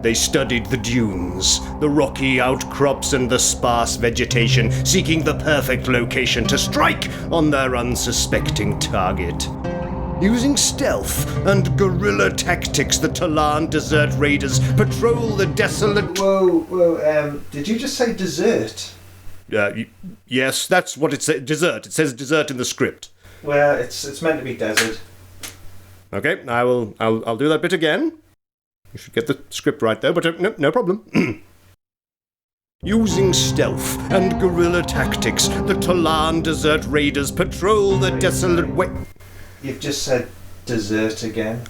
They studied the dunes, the rocky outcrops and the sparse vegetation, seeking the perfect location to strike on their unsuspecting target. Using stealth and guerrilla tactics, the Tallarn Desert Raiders patrol the desolate... Whoa, did you just say dessert? Yes, that's what it says, dessert. It says dessert in the script. Well, it's meant to be desert. Okay, I'll do that bit again. You should get the script right though, but no problem. Using stealth and guerrilla tactics, the Tallarn Desert Raiders patrol the desolate way... You've just said dessert again.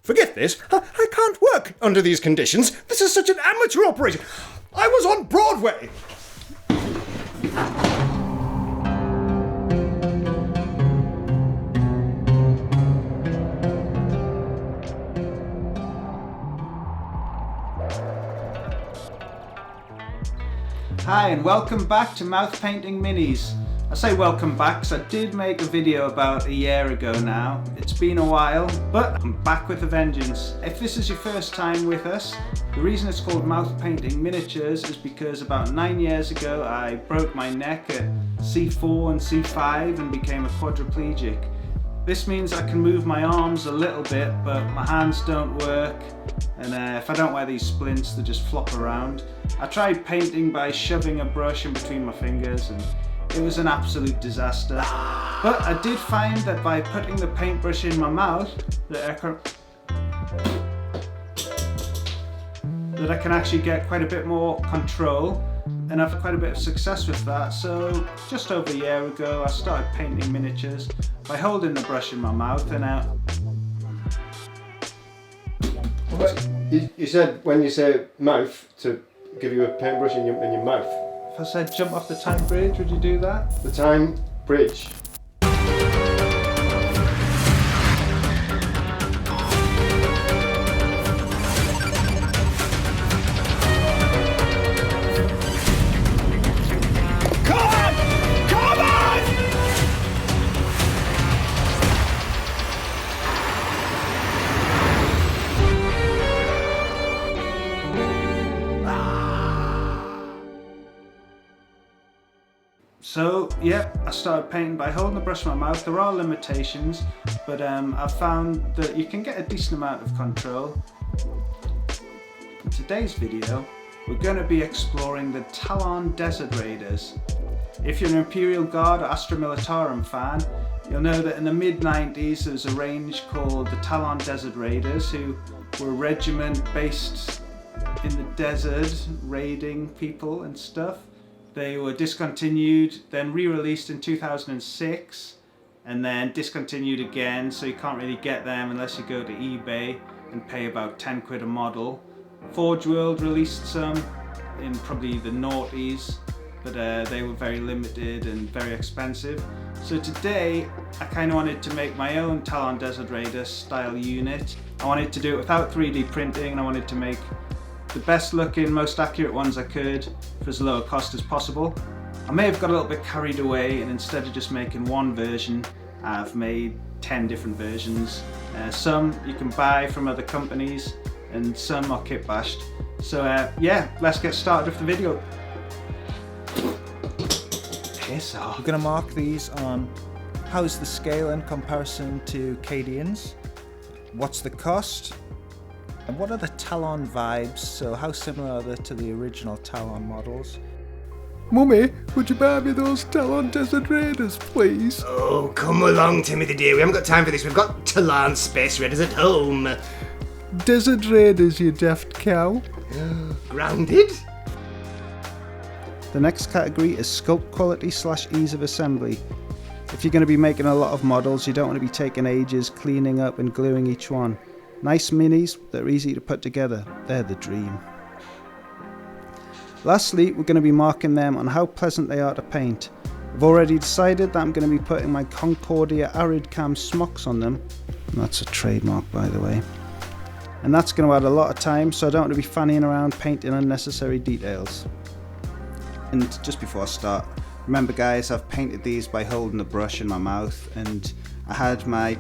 Forget this. I can't work under these conditions. This is such an amateur operation. I was on Broadway. Hi and welcome back to Mouth Painting Minis. I say welcome back because I did make a video about a year ago now. It's been a while, but I'm back with a vengeance. If this is your first time with us, the reason it's called Mouth Painting Miniatures is because about 9 years ago I broke my neck at C4 and C5 and became a quadriplegic. This means I can move my arms a little bit, but my hands don't work, and if I don't wear these splints they just flop around. I tried painting by shoving a brush in between my fingers and it was an absolute disaster. But I did find that by putting the paintbrush in my mouth, that I can actually get quite a bit more control, and I've had quite a bit of success with that. So just over a year ago I started painting miniatures by holding the brush in my mouth and out. You said when you say mouth to give you a paintbrush in your mouth. If I said jump off the time bridge, would you do that? The time bridge. So yeah, I started painting by holding the brush in my mouth. There are limitations, but I've found that you can get a decent amount of control. In today's video, we're going to be exploring the Tallarn Desert Raiders. If you're an Imperial Guard or Astra Militarum fan, you'll know that in the mid-90s there was a range called the Tallarn Desert Raiders, who were a regiment based in the desert, raiding people and stuff. They were discontinued, then re-released in 2006, and then discontinued again, so you can't really get them unless you go to eBay and pay about 10 quid a model. Forge World released some in probably the noughties, but they were very limited and very expensive. So today I kind of wanted to make my own Tallarn Desert Raiders style unit. I wanted to do it without 3D printing, and I wanted to make the best looking, most accurate ones I could for as low a cost as possible. I may have got a little bit carried away, and instead of just making one version, I've made 10 different versions. Some you can buy from other companies and some are kit bashed. So yeah, let's get started with the video. Piss off. We're going to mark these on how's the scale in comparison to Cadians, what's the cost, and what are the Tallarn vibes, so how similar are they to the original Tallarn models? Mummy, would you buy me those Tallarn Desert Raiders, please? Oh, come along, Timothy dear. We haven't got time for this. We've got Tallarn Space Raiders at home. Desert Raiders, you daft cow. Grounded? The next category is sculpt quality / ease of assembly. If you're going to be making a lot of models, you don't want to be taking ages cleaning up and gluing each one. Nice minis that are easy to put together, they're the dream. Lastly, we're going to be marking them on how pleasant they are to paint. I've already decided that I'm going to be putting my Concordia Arid Cam smocks on them. And that's a trademark, by the way. And that's going to add a lot of time, so I don't want to be fannying around painting unnecessary details. And just before I start, remember guys, I've painted these by holding the brush in my mouth, and I had my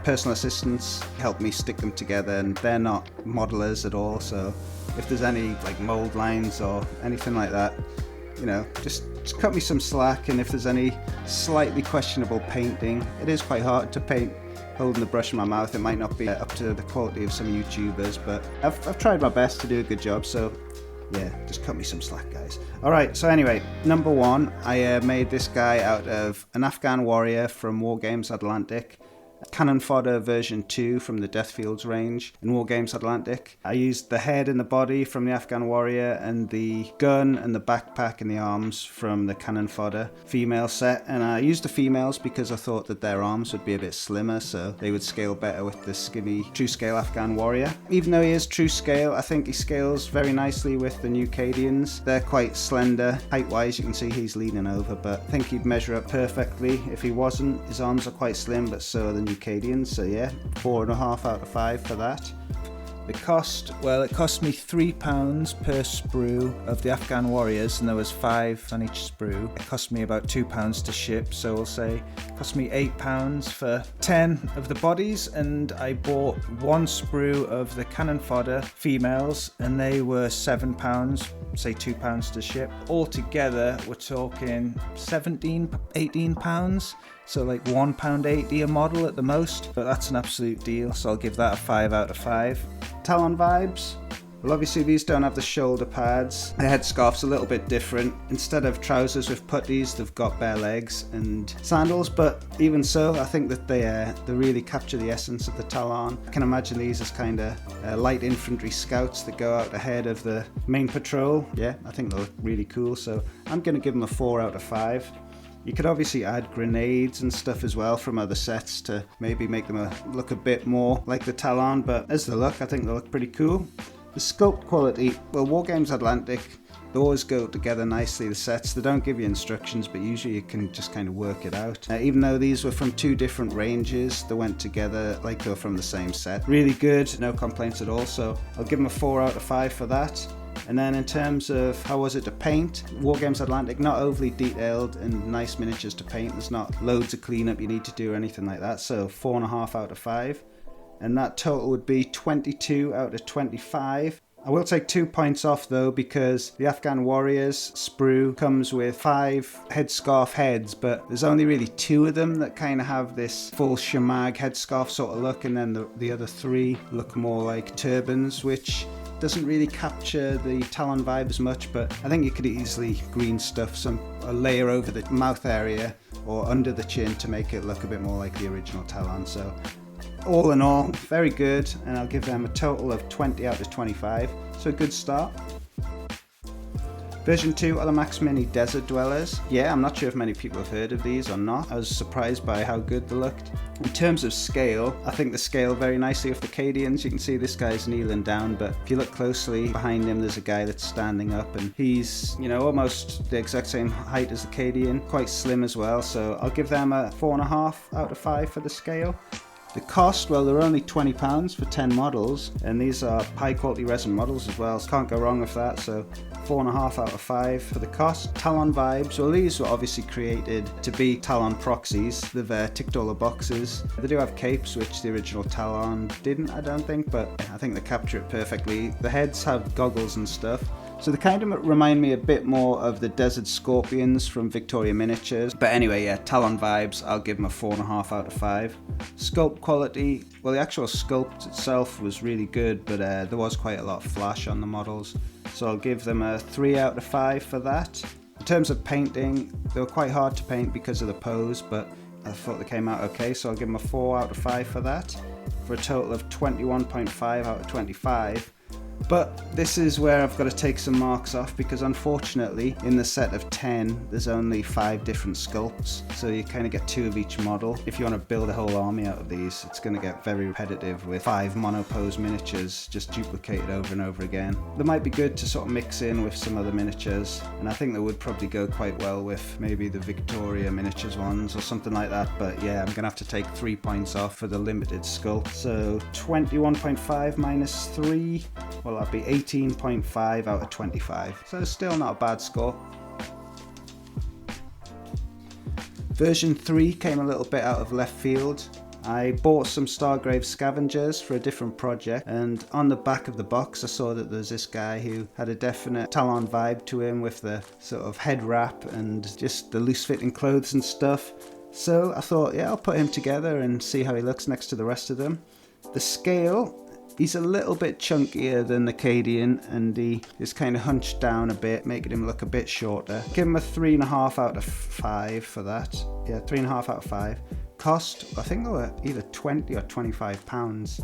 personal assistants help me stick them together, and they're not modelers at all, so if there's any like mold lines or anything like that, you know, just cut me some slack. And if there's any slightly questionable painting, it is quite hard to paint holding the brush in my mouth. It might not be up to the quality of some YouTubers, but I've tried my best to do a good job, so yeah, just cut me some slack, guys. Alright, so anyway, number one, I made this guy out of an Afghan warrior from Wargames Atlantic, Cannon Fodder version 2 from the Deathfields range in Wargames Atlantic. I used the head and the body from the Afghan warrior, and the gun and the backpack and the arms from the Cannon Fodder female set. And I used the females because I thought that their arms would be a bit slimmer, so they would scale better with the skinny true scale Afghan warrior. Even though he is true scale, I think he scales very nicely with the new Cadians. They're quite slender. Height wise, you can see he's leaning over, but I think he'd measure up perfectly if he wasn't. His arms are quite slim, but so are the new Cadians, so yeah, 4.5 out of 5 for that. The cost, well, it cost me £3 per sprue of the Afghan warriors, and there was 5 on each sprue. It cost me about £2 to ship, so we'll say it cost me £8 for 10 of the bodies, and I bought 1 sprue of the Cannon Fodder females, and they were £7, say £2 to ship. Altogether, we're talking £18, so like £1.80 a model at the most, but that's an absolute deal, so I'll give that a 5 out of 5. Tallarn vibes. Well, obviously these don't have the shoulder pads. The headscarf's a little bit different. Instead of trousers with puttees, they've got bare legs and sandals, but even so, I think that they really capture the essence of the Tallarn. I can imagine these as kind of light infantry scouts that go out ahead of the main patrol. Yeah, I think they look really cool, so I'm going to give them a 4 out of 5. You could obviously add grenades and stuff as well from other sets to maybe make them look a bit more like the Tallarn, but as they look, I think they look pretty cool. The sculpt quality, well, Wargames Atlantic, they always go together nicely, the sets. They don't give you instructions, but usually you can just kind of work it out. Even though these were from 2 different ranges, they went together like they were from the same set. Really good, no complaints at all, so I'll give them a 4 out of 5 for that. And then in terms of how was it to paint, Wargames Atlantic, not overly detailed and nice miniatures to paint. There's not loads of cleanup you need to do or anything like that, so 4.5 out of 5. And that total would be 22 out of 25. I will take 2 points off though, because the Afghan Warriors sprue comes with 5 headscarf heads, but there's only really 2 of them that kind of have this full shamag headscarf sort of look, and then the other 3 look more like turbans, which doesn't really capture the Tallarn vibe as much, but I think you could easily green stuff a layer over the mouth area or under the chin to make it look a bit more like the original Tallarn. So all in all, very good, and I'll give them a total of 20 out of 25, so a good start. Version 2 are the Max Mini Desert Dwellers. Yeah, I'm not sure if many people have heard of these or not. I was surprised by how good they looked. In terms of scale, I think they scale very nicely with the Cadians. You can see this guy's kneeling down, but if you look closely behind him, there's a guy that's standing up, and he's, you know, almost the exact same height as the Cadian, quite slim as well, so I'll give them a 4.5 out of 5 for the scale. The cost, well, they're only £20 for 10 models, and these are high quality resin models as well, so can't go wrong with that, so 4.5 out of 5 for the cost. Tallarn vibes, well, these were obviously created to be Tallarn proxies. They've ticked all the boxes. They do have capes, which the original Tallarn didn't, I don't think, but I think they capture it perfectly. The heads have goggles and stuff. So they kind of remind me a bit more of the Desert Scorpions from Victoria Miniatures. But anyway, yeah, Tallarn vibes, I'll give them a 4.5 out of 5. Sculpt quality, well, the actual sculpt itself was really good, but there was quite a lot of flash on the models. So I'll give them a 3 out of 5 for that. In terms of painting, they were quite hard to paint because of the pose, but I thought they came out okay, so I'll give them a 4 out of 5 for that, for a total of 21.5 out of 25. But this is where I've got to take some marks off, because unfortunately in the set of 10 there's only 5 different sculpts, so you kind of get 2 of each model. If you want to build a whole army out of these, it's going to get very repetitive with 5 monopose miniatures just duplicated over and over again. They might be good to sort of mix in with some other miniatures, and I think they would probably go quite well with maybe the Victoria Miniatures ones or something like that, but yeah, I'm going to have to take 3 points off for the limited sculpt. So 21.5 minus 3, well, that'd be 18.5 out of 25. So it's still not a bad score. Version 3 came a little bit out of left field. I bought some Stargrave scavengers for a different project, and on the back of the box I saw that there's this guy who had a definite Tallarn vibe to him with the sort of head wrap and just the loose fitting clothes and stuff. So I thought, yeah, I'll put him together and see how he looks next to the rest of them. The scale, he's a little bit chunkier than the Cadian, and he is kind of hunched down a bit, making him look a bit shorter. Give him a 3.5 out of 5 for that. Yeah, 3.5 out of 5. Cost, I think they were either 20 or 25 pounds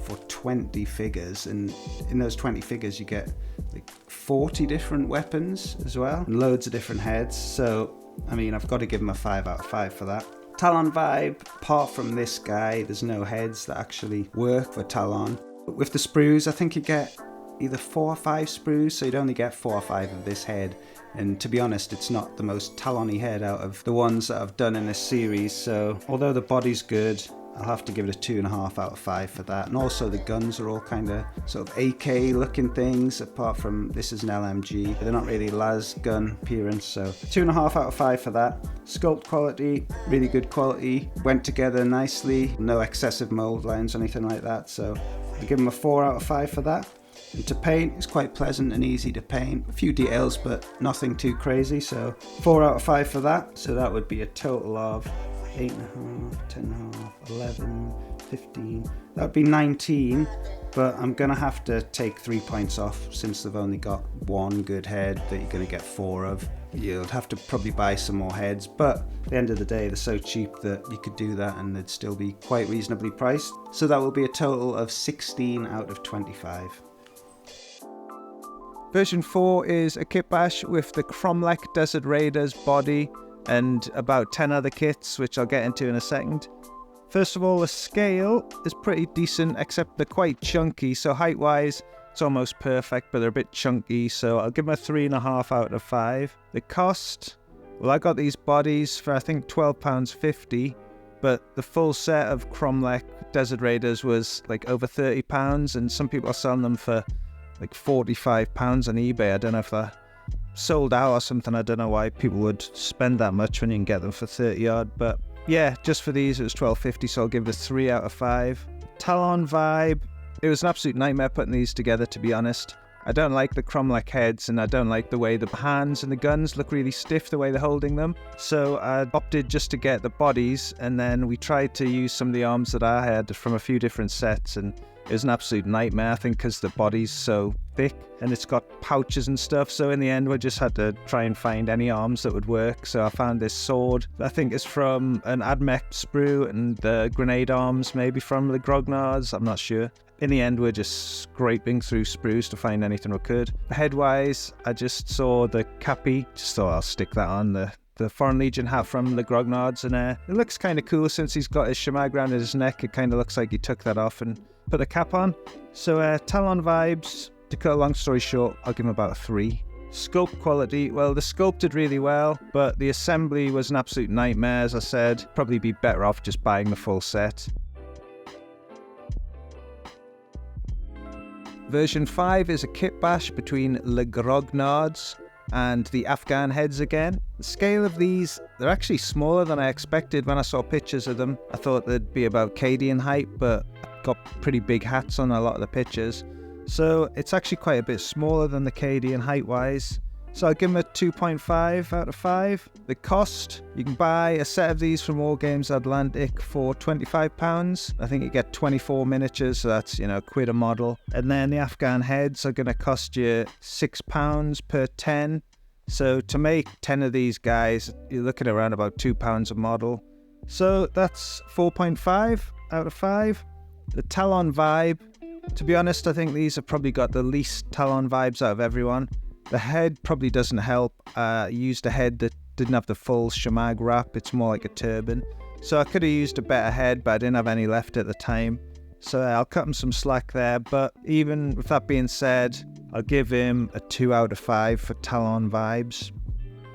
for 20 figures, and in those 20 figures you get like 40 different weapons as well, and loads of different heads. So I mean, I've got to give him a 5 out of 5 for that. Tallarn vibe, apart from this guy, there's no heads that actually work for Tallarn. But with the sprues, I think you get either 4 or 5 sprues, so you'd only get 4 or 5 of this head. And to be honest, it's not the most Tallarn-y head out of the ones that I've done in this series, so although the body's good, I'll have to give it a 2.5 out of 5 for that. And also the guns are all kind of sort of AK looking things, apart from this is an LMG. They're not really las gun appearance, so 2.5 out of 5 for that. Sculpt quality, really good quality, went together nicely, no excessive mold lines or anything like that, so I'll give them a 4 out of 5 for that. And to paint, it's quite pleasant and easy to paint. A few details, but nothing too crazy, so 4 out of 5 for that. So that would be a total of 8.5, 10.5, 11, 15. That would be 19, but I'm going to have to take 3 points off since they've only got one good head that you're going to get 4 of. You'll have to probably buy some more heads, but at the end of the day, they're so cheap that you could do that and they'd still be quite reasonably priced. So that will be a total of 16 out of 25. Version 4 is a kit bash with the Tallarn Desert Raiders body and about 10 other kits, which I'll get into in a second. First of all, the scale is pretty decent, except they're quite chunky, so height-wise, it's almost perfect, but they're a bit chunky, so I'll give them a 3.5 out of 5. The cost, well, I got these bodies for I think £12.50, but the full set of Tallarn Desert Raiders was like over £30, and some people are selling them for like £45 on eBay. I don't know if they're sold out or something. I don't know why people would spend that much when you can get them for 30 odd, but yeah, just for these it was £12.50, so I'll give it a 3 out of 5. Tallarn vibe, it was an absolute nightmare putting these together, to be honest. I don't like the Tallarn heads, and I don't like the way the hands and the guns look really stiff the way they're holding them, so I opted just to get the bodies, and then we tried to use some of the arms that I had from a few different sets, and it was an absolute nightmare, I think, because the body's so thick and it's got pouches and stuff. So in the end, we just had to try and find any arms that would work. So I found this sword, I think it's from an Admech sprue, and the grenade arms maybe from the Grognards, I'm not sure. In the end, we're just scraping through sprues to find anything we could. Head-wise, I just saw the Cappy, just thought I'll stick that on, the Foreign Legion hat from the Grognards, and it looks kind of cool since he's got his shamag around his neck. It kind of looks like he took that off and put a cap on. So Tallarn vibes, to cut a long story short, I'll give him about a 3. Sculpt quality, well, the sculpt did really well, but the assembly was an absolute nightmare, as I said. Probably be better off just buying the full set. Version 5 is a kit bash between the Grognards and the Afghan heads again. The scale of these, they're actually smaller than I expected when I saw pictures of them. I thought they'd be about Cadian height, but got pretty big hats on a lot of the pictures. So it's actually quite a bit smaller than the Cadian height-wise. So I'll give them a 2.5 out of 5. The cost, you can buy a set of these from War Games Atlantic for £25. I think you get 24 miniatures, so that's, £1 a model. And then the Afghan heads are going to cost you £6 per 10. So to make 10 of these guys, you're looking around about £2 a model. So that's 4.5 out of 5. The Tallarn vibe, to be honest, I think these have probably got the least Tallarn vibes out of everyone. The head probably doesn't help. I used a head that didn't have the full shamag wrap, it's more like a turban. So I could have used a better head, but I didn't have any left at the time. So I'll cut him some slack there, but even with that being said, I'll give him a 2 out of 5 for Tallarn vibes.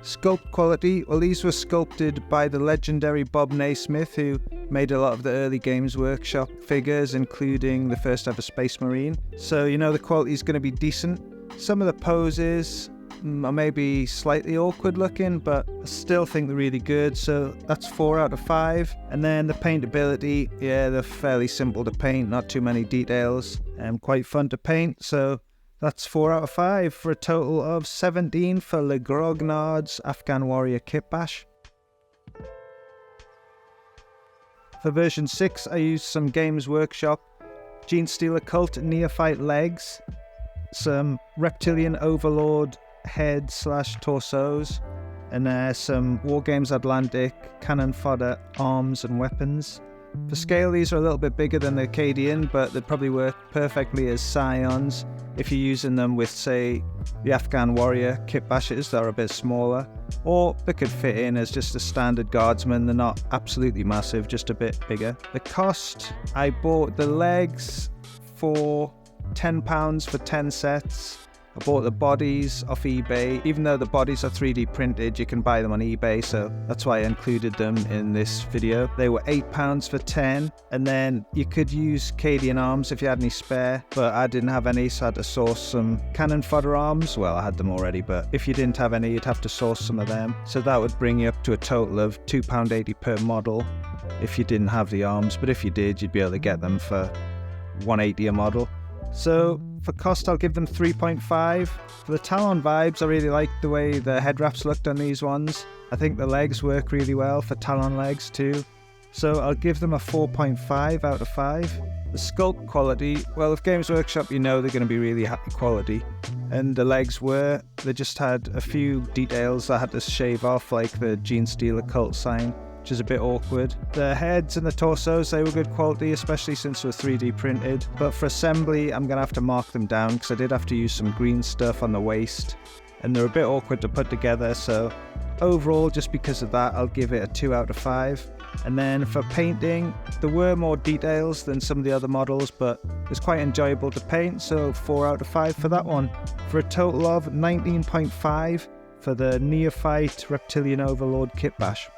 Sculpt quality, well, these were sculpted by the legendary Bob Naismith, who made a lot of the early Games Workshop figures, including the first ever Space Marine. So, the quality is going to be decent. Some of the poses, are maybe slightly awkward looking, but I still think they're really good, so that's 4 out of 5. And then the paintability, yeah, they're fairly simple to paint, not too many details, and quite fun to paint, so that's 4 out of 5 for a total of 17 for Le Grognard's Afghan Warrior Kit Bash. For version 6, I used some Games Workshop Genestealer Occult Neophyte legs, some Reptilian Overlord head / torsos, and some Wargames Atlantic cannon fodder arms and weapons. For scale, these are a little bit bigger than the Acadian, but they'd probably work perfectly as scions if you're using them with, say, the Afghan Warrior Kit Bashes that are a bit smaller, or they could fit in as just a standard guardsman. They're not absolutely massive, just a bit bigger. The cost, I bought the legs for £10 for 10 sets. I bought the bodies off eBay. Even though the bodies are 3D printed, you can buy them on eBay, so that's why I included them in this video. They were £8 for 10, and then you could use Cadian arms if you had any spare, but I didn't have any, so I had to source some cannon fodder arms. Well, I had them already, but if you didn't have any, you'd have to source some of them. So that would bring you up to a total of £2.80 per model if you didn't have the arms, but if you did, you'd be able to get them for £1.80 a model. So for cost, I'll give them 3.5. For the Tallarn vibes, I really like the way the head wraps looked on these ones. I think the legs work really well for Tallarn legs too. So I'll give them a 4.5 out of 5. The sculpt quality, well, with Games Workshop, you know they're going to be really happy quality. And the legs were, they just had a few details I had to shave off, like the Genestealer Occult sign, which is a bit awkward. The heads and the torsos, they were good quality, especially since they're 3D printed. But for assembly, I'm going to have to mark them down because I did have to use some green stuff on the waist. And they're a bit awkward to put together, so overall, just because of that, I'll give it a 2 out of 5. And then for painting, there were more details than some of the other models, but it's quite enjoyable to paint, so 4 out of 5 for that one. For a total of 19.5 for the Neophyte Reptilian Overlord Kit Bash.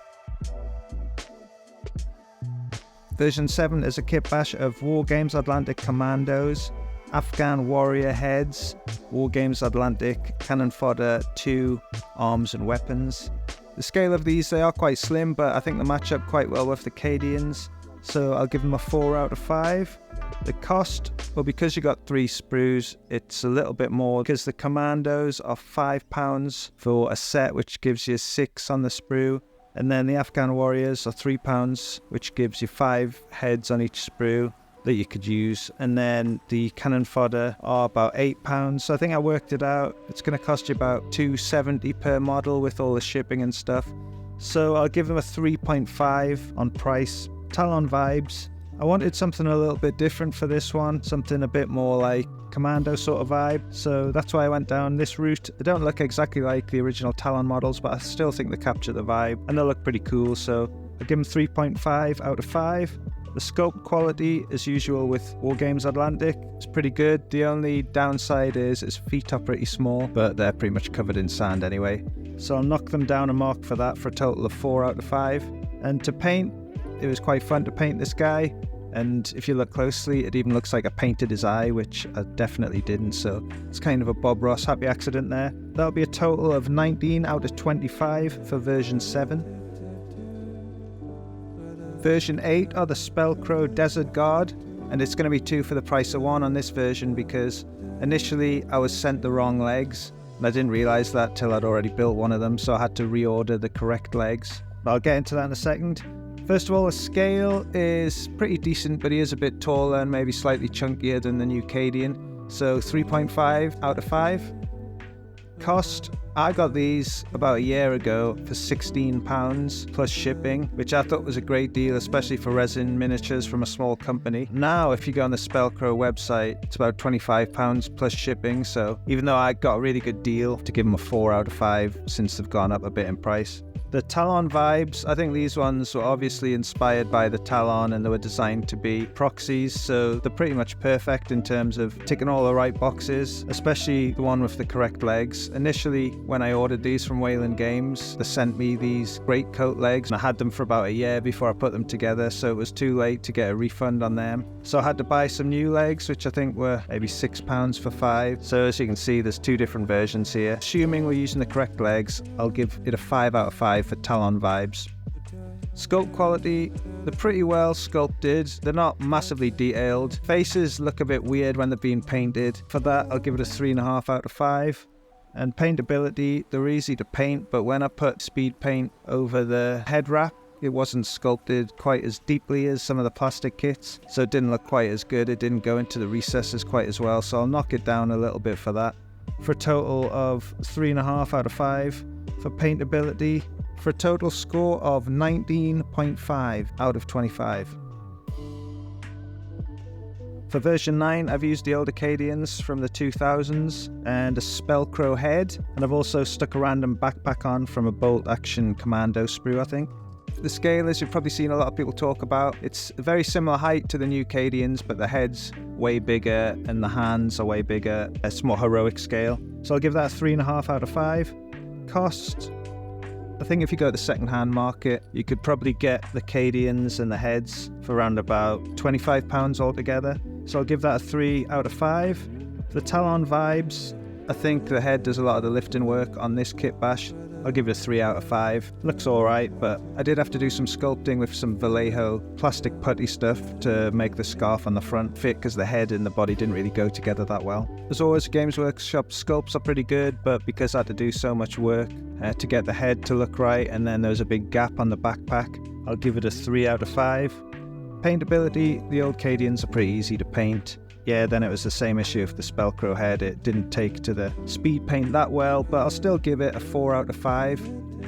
Version 7 is a kit bash of Wargames Atlantic Commandos, Afghan Warrior Heads, Wargames Atlantic Cannon Fodder 2 arms and weapons. The scale of these, they are quite slim, but I think they match up quite well with the Cadians, so I'll give them a 4 out of 5. The cost, well, because you got 3 sprues, it's a little bit more because the Commandos are £5 for a set, which gives you 6 on the sprue. And then the Afghan Warriors are £3, which gives you 5 heads on each sprue that you could use. And then the cannon fodder are about £8. So I think I worked it out. It's going to cost you about $2.70 per model with all the shipping and stuff. So I'll give them a 3.5 on price. Tallarn vibes. I wanted something a little bit different for this one, something a bit more like Commando sort of vibe, so that's why I went down this route. They don't look exactly like the original Tallarn models, but I still think they capture the vibe, and they look pretty cool, so I give them 3.5 out of 5. The sculpt quality, as usual with Wargames Atlantic, is pretty good. The only downside is its feet are pretty small, but they're pretty much covered in sand anyway. So I'll knock them down a mark for that for a total of 4 out of 5. And to paint, it was quite fun to paint this guy. And if you look closely, it even looks like I painted his eye, which I definitely didn't, so it's kind of a Bob Ross happy accident there. That'll be a total of 19 out of 25 for version 7. Version 8 are the Spellcrow Desert Guard, and it's going to be 2 for the price of 1 on this version because initially I was sent the wrong legs, and I didn't realise that till I'd already built one of them, so I had to reorder the correct legs. But I'll get into that in a second. First of all, the scale is pretty decent, but he is a bit taller and maybe slightly chunkier than the new Cadian. So 3.5 out of 5. Cost, I got these about a year ago for £16 plus shipping, which I thought was a great deal, especially for resin miniatures from a small company. Now, if you go on the Spellcrow website, it's about £25 plus shipping. So even though I got a really good deal, to give them a 4 out of 5 since they've gone up a bit in price. The Tallarn vibes, I think these ones were obviously inspired by the Tallarn and they were designed to be proxies, so they're pretty much perfect in terms of ticking all the right boxes, especially the one with the correct legs. Initially, when I ordered these from Wayland Games, they sent me these greatcoat legs and I had them for about a year before I put them together, so it was too late to get a refund on them. So I had to buy some new legs, which I think were maybe £6 for 5. So as you can see, there's 2 different versions here. Assuming we're using the correct legs, I'll give it a 5 out of 5 for Tallarn vibes. Sculpt quality, they're pretty well sculpted. They're not massively detailed. Faces look a bit weird when they're being painted. For that, I'll give it a 3.5 out of 5. And paintability, they're easy to paint, but when I put speed paint over the head wrap, it wasn't sculpted quite as deeply as some of the plastic kits, so it didn't look quite as good. It didn't go into the recesses quite as well, so I'll knock it down a little bit for that. For a total of 3.5 out of 5 for paintability, for a total score of 19.5 out of 25. For version 9, I've used the old Acadians from the 2000s and a Spellcrow head, and I've also stuck a random backpack on from a bolt action commando sprue, I think. The scale, as you've probably seen a lot of people talk about, it's a very similar height to the new Acadians, but the head's way bigger and the hands are way bigger. It's more heroic scale. So I'll give that a 3.5 out of 5. Cost, I think if you go to the second-hand market, you could probably get the Acadians and the heads for around about £25 altogether. So I'll give that a 3 out of 5. For the Tallarn vibes, I think the head does a lot of the lifting work on this kit bash. I'll give it a 3 out of 5. Looks alright, but I did have to do some sculpting with some Vallejo plastic putty stuff to make the scarf on the front fit because the head and the body didn't really go together that well. As always, Games Workshop sculpts are pretty good, but because I had to do so much work to get the head to look right and then there was a big gap on the backpack, I'll give it a 3 out of 5. Paintability, the old Cadians are pretty easy to paint. Yeah, then it was the same issue with the Spellcrow head. It didn't take to the speed paint that well, but I'll still give it a 4 out of 5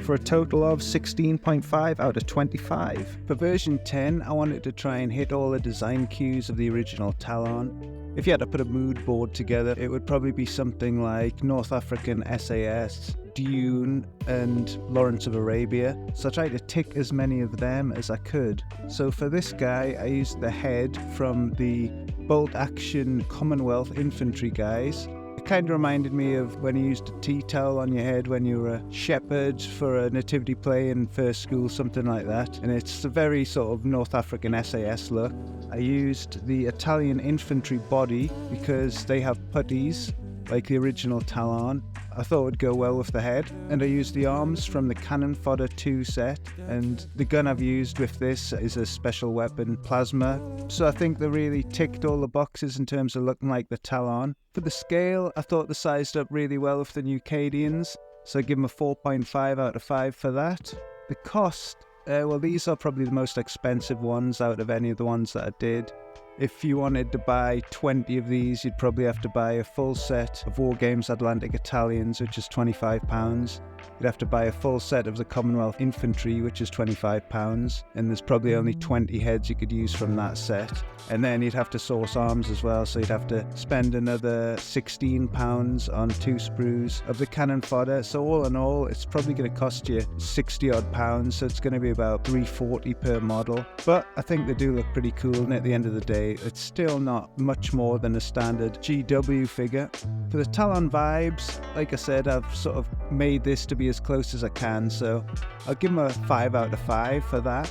for a total of 16.5 out of 25. For version 10, I wanted to try and hit all the design cues of the original Tallarn. If you had to put a mood board together, it would probably be something like North African SAS, Dune, and Lawrence of Arabia. So I tried to tick as many of them as I could. So for this guy, I used the head from the bolt action Commonwealth infantry guys. It kind of reminded me of when you used a tea towel on your head when you were a shepherd for a nativity play in first school, something like that. And it's a very sort of North African SAS look. I used the Italian infantry body because they have putties like the original Tallarn. I thought it would go well with the head, and I used the arms from the Cannon Fodder 2 set, and the gun I've used with this is a special weapon plasma, so I think they really ticked all the boxes in terms of looking like the Tallarn. For the scale, I thought they sized up really well with the new Cadians, so I give them a 4.5 out of 5 for that. The cost, well, these are probably the most expensive ones out of any of the ones that I did. If you wanted to buy 20 of these, you'd probably have to buy a full set of War Games Atlantic Italians, which is £25. You'd have to buy a full set of the Commonwealth Infantry, which is £25, and there's probably only 20 heads you could use from that set. And then you'd have to source arms as well, so you'd have to spend another £16 on 2 sprues of the cannon fodder. So all in all, it's probably going to cost you 60 odd pounds, so it's going to be about £3.40 per model. But I think they do look pretty cool, and at the end of the day, it's still not much more than a standard GW figure. For the Tallarn vibes, like I said, I've sort of made this to be as close as I can, so I'll give them a 5 out of 5 for that.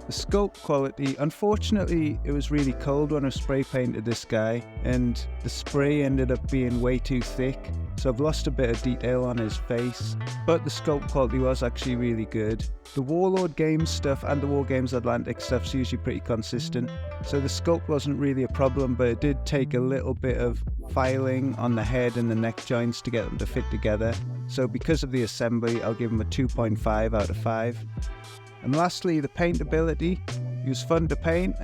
The sculpt quality, unfortunately, it was really cold when I spray painted this guy, and the spray ended up being way too thick, so I've lost a bit of detail on his face, but the sculpt quality was actually really good. The Warlord Games stuff and the War Games Atlantic stuff's usually pretty consistent, so the sculpt wasn't really a problem, but it did take a little bit of filing on the head and the neck joints to get them to fit together. So because of the assembly, I'll give them a 2.5 out of 5. And lastly, the paintability. It was fun to paint,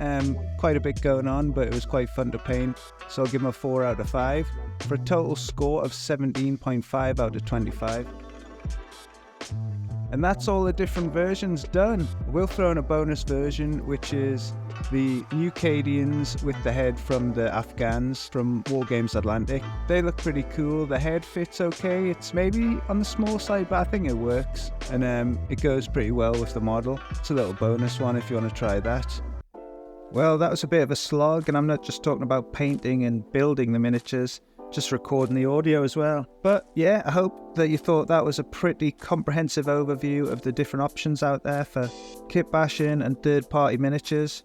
quite a bit going on, but it was quite fun to paint, so I'll give them a 4 out of 5 for a total score of 17.5 out of 25. And that's all the different versions done. We'll throw in a bonus version, which is the new Cadians with the head from the Afghans from War Games Atlantic. They look pretty cool. The head fits okay. It's maybe on the small side, but I think it works. And it goes pretty well with the model. It's a little bonus one if you want to try that. Well, that was a bit of a slog, and I'm not just talking about painting and building the miniatures, just recording the audio as well. But yeah, I hope that you thought that was a pretty comprehensive overview of the different options out there for kit bashing and third-party miniatures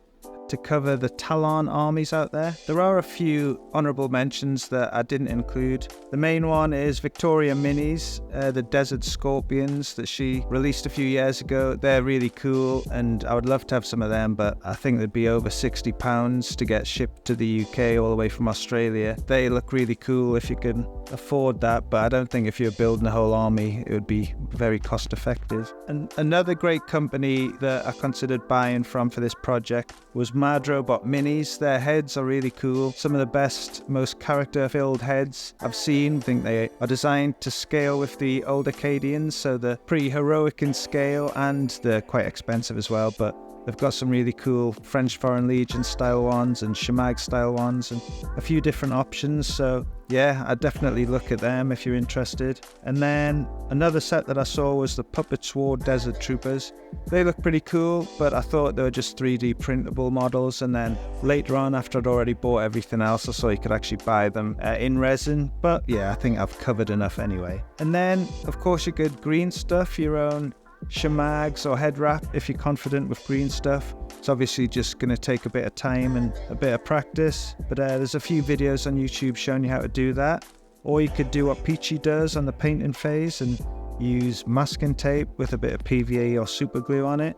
to cover the Tallarn armies out there. There are a few honourable mentions that I didn't include. The main one is Victoria Minis, the Desert Scorpions that she released a few years ago. They're really cool and I would love to have some of them, but I think they'd be over £60 to get shipped to the UK all the way from Australia. They look really cool if you can afford that, but I don't think if you're building a whole army it would be very cost effective. And another great company that I considered buying from for this project was Mad Robot Minis. Their heads are really cool. Some of the best, most character-filled heads I've seen. I think they are designed to scale with the old Acadians, so they're pretty heroic in scale and they're quite expensive as well, but they've got some really cool French Foreign Legion style ones and Shamag style ones and a few different options. So yeah, I'd definitely look at them if you're interested. And then another set that I saw was the Puppet Sword Desert Troopers. They look pretty cool, but I thought they were just 3D printable models. And then later on, after I'd already bought everything else, I saw you could actually buy them in resin. But yeah, I think I've covered enough anyway. And then, of course, you could green stuff your own shamags or head wrap if you're confident with green stuff. It's obviously just going to take a bit of time and a bit of practice, but there's a few videos on YouTube showing you how to do that. Or you could do what Peachy does on the painting phase and use masking tape with a bit of PVA or super glue on it.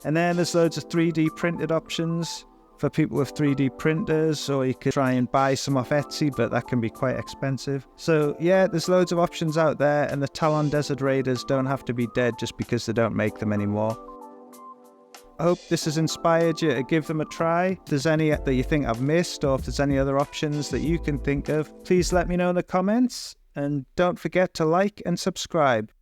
And then there's loads of 3D printed options for people with 3D printers, or you could try and buy some off Etsy, but that can be quite expensive. So yeah, there's loads of options out there, and the Tallarn Desert Raiders don't have to be dead just because they don't make them anymore. I hope this has inspired you to give them a try. If there's any that you think I've missed, or if there's any other options that you can think of, please let me know in the comments, and don't forget to like and subscribe.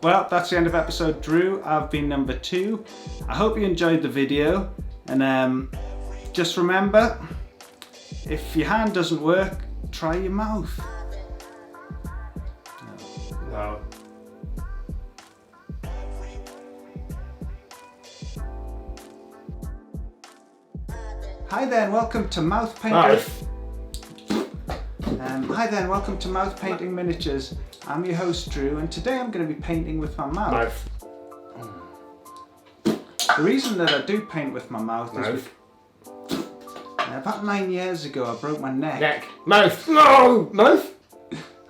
Well, that's the end of episode Drew. I've been number 2. I hope you enjoyed the video, and just remember, if your hand doesn't work, try your mouth. No. Hi there and welcome to Mouth Painting. Hi there and welcome to Mouth Painting Miniatures. I'm your host Drew, and today I'm going to be painting with my mouth. The reason that I do paint with my mouth is about 9 years ago I broke my neck. Mouth. No! Mouth!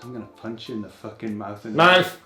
I'm going to punch you in the fucking mouth. Mouth!